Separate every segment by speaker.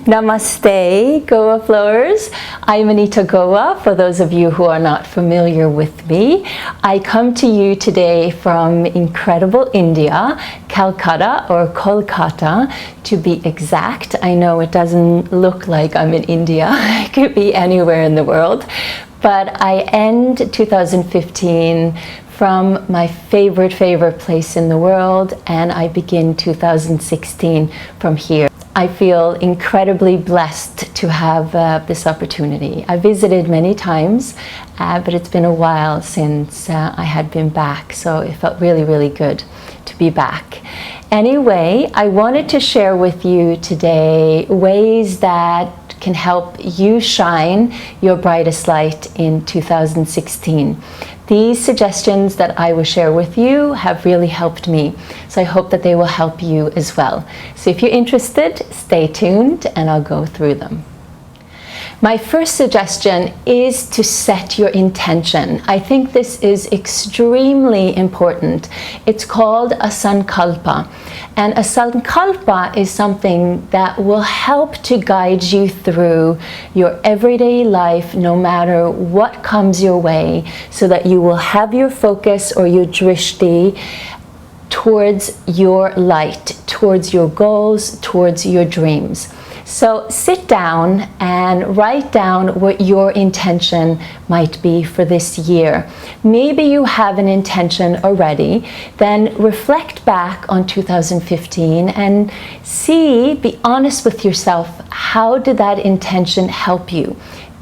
Speaker 1: Namaste, Goa Flow-ers. I'm Anita Goa, for those of you who are not familiar with me. I come to you today from incredible India, Calcutta or Kolkata to be exact. I know it doesn't look like I'm in India. I could be anywhere in the world. But I end 2015 from my favorite place in the world, and I begin 2016 from here. I feel incredibly blessed to have this opportunity. I visited many times, but it's been a while since I had been back, so it felt really, really good to be back. Anyway, I wanted to share with you today ways that can help you shine your brightest light in 2016. These suggestions that I will share with you have really helped me, so I hope that they will help you as well. So if you're interested, stay tuned and I'll go through them. My first suggestion is to set your intention. I think this is extremely important. It's called a sankalpa. And a sankalpa is something that will help to guide you through your everyday life, no matter what comes your way, so that you will have your focus or your drishti towards your light, towards your goals, towards your dreams. So sit down and write down what your intention might be for this year. Maybe you have an intention already, then reflect back on 2015 and be honest with yourself. How did that intention help you?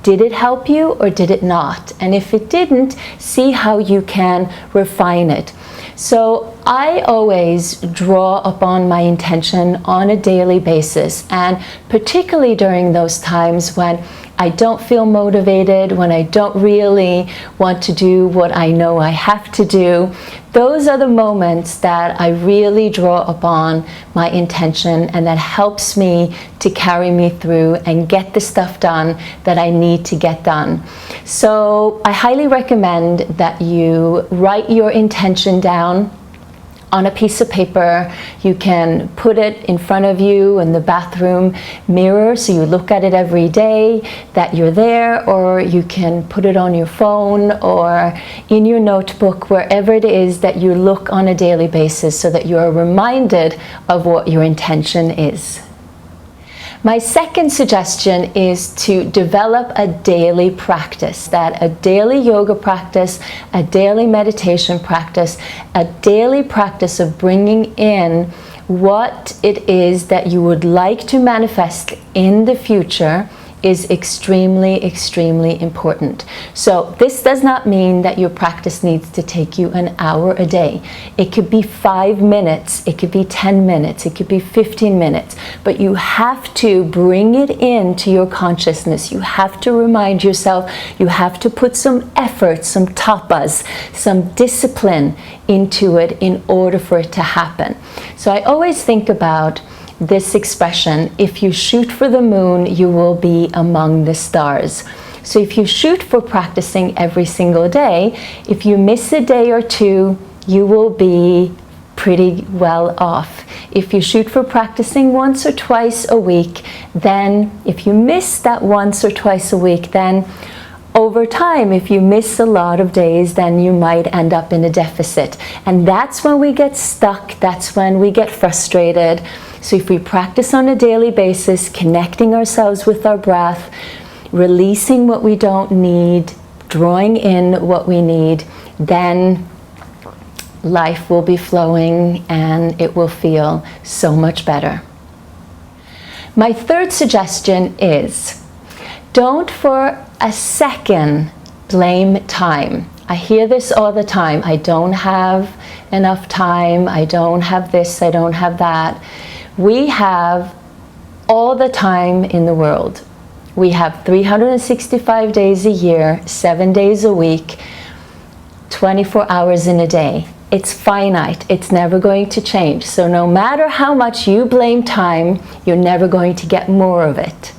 Speaker 1: Did it help you or did it not? And if it didn't, see how you can refine it. So I always draw upon my intention on a daily basis, and particularly during those times when I don't feel motivated, when I don't really want to do what I know I have to do. Those are the moments that I really draw upon my intention, and that helps me to carry me through and get the stuff done that I need to get done. So I highly recommend that you write your intention down on a piece of paper. You can put it in front of you in the bathroom mirror, so you look at it every day that you're there, or you can put it on your phone or in your notebook, wherever it is that you look on a daily basis, so that you are reminded of what your intention is. My second suggestion is to develop a daily practice, that a daily yoga practice, a daily meditation practice, a daily practice of bringing in what it is that you would like to manifest in the future is extremely, extremely important. So this does not mean that your practice needs to take you an hour a day. It could be 5 minutes, it could be 10 minutes, it could be 15 minutes, but you have to bring it into your consciousness. You have to remind yourself, you have to put some effort, some tapas, some discipline into it in order for it to happen. So I always think about this expression: if you shoot for the moon, you will be among the stars. So if you shoot for practicing every single day, if you miss a day or two, you will be pretty well off. If you shoot for practicing once or twice a week, then if you miss that once or twice a week, then over time, if you miss a lot of days, then you might end up in a deficit. And that's when we get stuck, that's when we get frustrated. So if we practice on a daily basis, connecting ourselves with our breath, releasing what we don't need, drawing in what we need, then life will be flowing and it will feel so much better. My third suggestion is, don't for a second blame time. I hear this all the time. I don't have enough time. I don't have this. I don't have that. We have all the time in the world. We have 365 days a year, 7 days a week, 24 hours in a day. It's finite. It's never going to change. So no matter how much you blame time, you're never going to get more of it.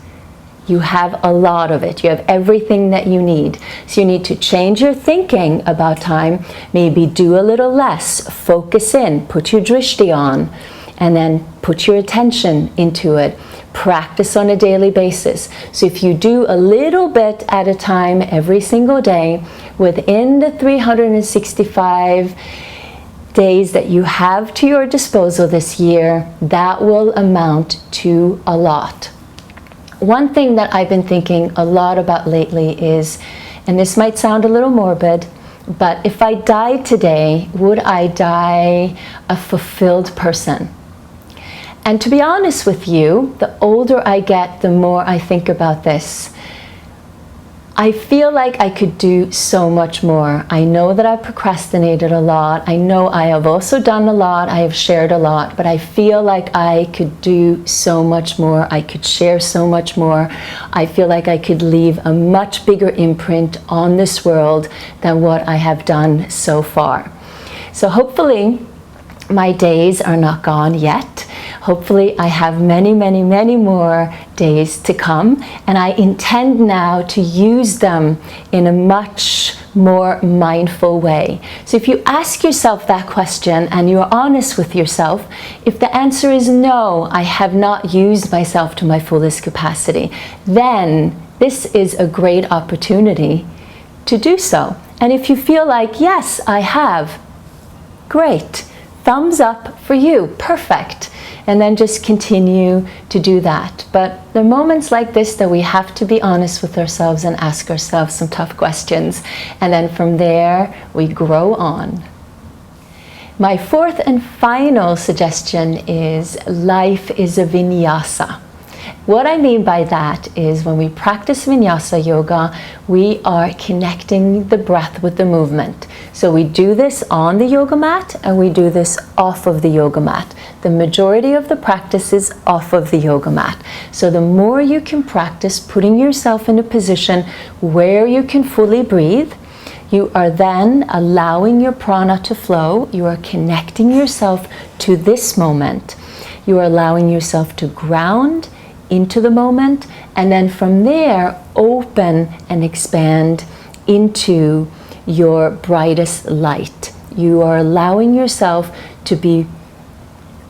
Speaker 1: You have a lot of it. You have everything that you need. So you need to change your thinking about time, maybe do a little less, focus in, put your drishti on, and then put your attention into it practice on a daily basis. So if you do a little bit at a time every single day, within the 365 days that you have to your disposal this year, that will amount to a lot. One thing that I've been thinking a lot about lately is, and this might sound a little morbid, but if I died today, would I die a fulfilled person? And to be honest with you, the older I get, the more I think about this. I feel like I could do so much more. I know that I've procrastinated a lot. I know I have also done a lot. I have shared a lot, but I feel like I could do so much more. I could share so much more. I feel like I could leave a much bigger imprint on this world than what I have done so far. So hopefully my days are not gone yet. Hopefully I have many, many, many more days to come, and I intend now to use them in a much more mindful way. So if you ask yourself that question and you're honest with yourself, if the answer is no, I have not used myself to my fullest capacity, then this is a great opportunity to do so. And if you feel like, yes, I have, great. Thumbs up for you, perfect. And then just continue to do that. But there are moments like this that we have to be honest with ourselves and ask ourselves some tough questions. And then from there, we grow on. My fourth and final suggestion is life is a vinyasa. What I mean by that is when we practice vinyasa yoga, we are connecting the breath with the movement. So we do this on the yoga mat and we do this off of the yoga mat. The majority of the practice is off of the yoga mat. So the more you can practice putting yourself in a position where you can fully breathe, you are then allowing your prana to flow. You are connecting yourself to this moment. You are allowing yourself to ground into the moment, and then from there open and expand into your brightest light. You are allowing yourself to be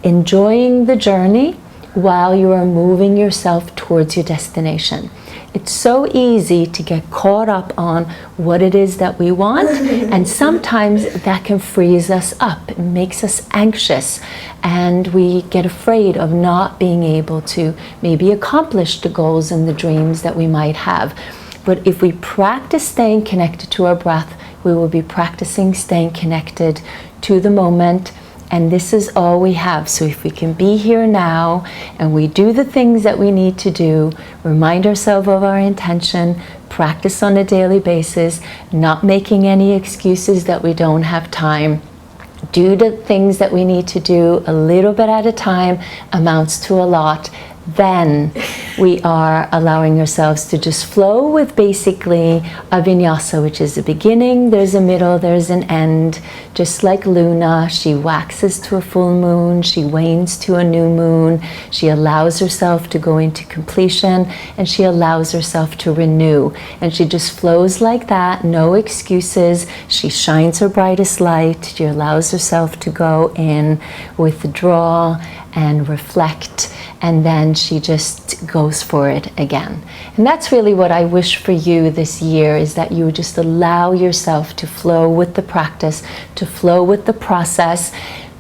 Speaker 1: enjoying the journey while you are moving yourself towards your destination. It's so easy to get caught up on what it is that we want, and sometimes that can freeze us up. It makes us anxious, and we get afraid of not being able to maybe accomplish the goals and the dreams that we might have. But if we practice staying connected to our breath, we will be practicing staying connected to the moment. And this is all we have. So if we can be here now and we do the things that we need to do, remind ourselves of our intention, practice on a daily basis, not making any excuses that we don't have time, do the things that we need to do a little bit at a time, amounts to a lot, then we are allowing ourselves to just flow with basically a vinyasa, which is a beginning, there's a middle, there's an end. Just like Luna, she waxes to a full moon, she wanes to a new moon, she allows herself to go into completion, and she allows herself to renew. And she just flows like that, no excuses. She shines her brightest light, she allows herself to go in, withdraw, and reflect, and then she just goes for it again. And that's really what I wish for you this year, is that you just allow yourself to flow with the practice, to flow with the process.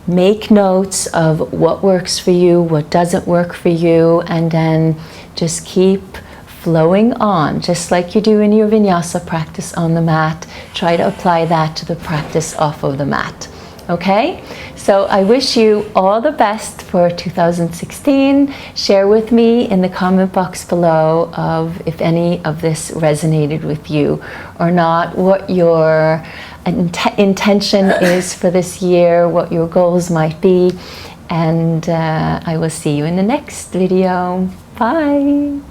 Speaker 1: Make notes of what works for you, what doesn't work for you, and then just keep flowing on, just like you do in your vinyasa practice on the mat. Try to apply that to the practice off of the mat. Okay, so I wish you all the best for 2016. Share with me in the comment box below of if any of this resonated with you or not, what your intention is for this year, what your goals might be, and I will see you in the next video. Bye.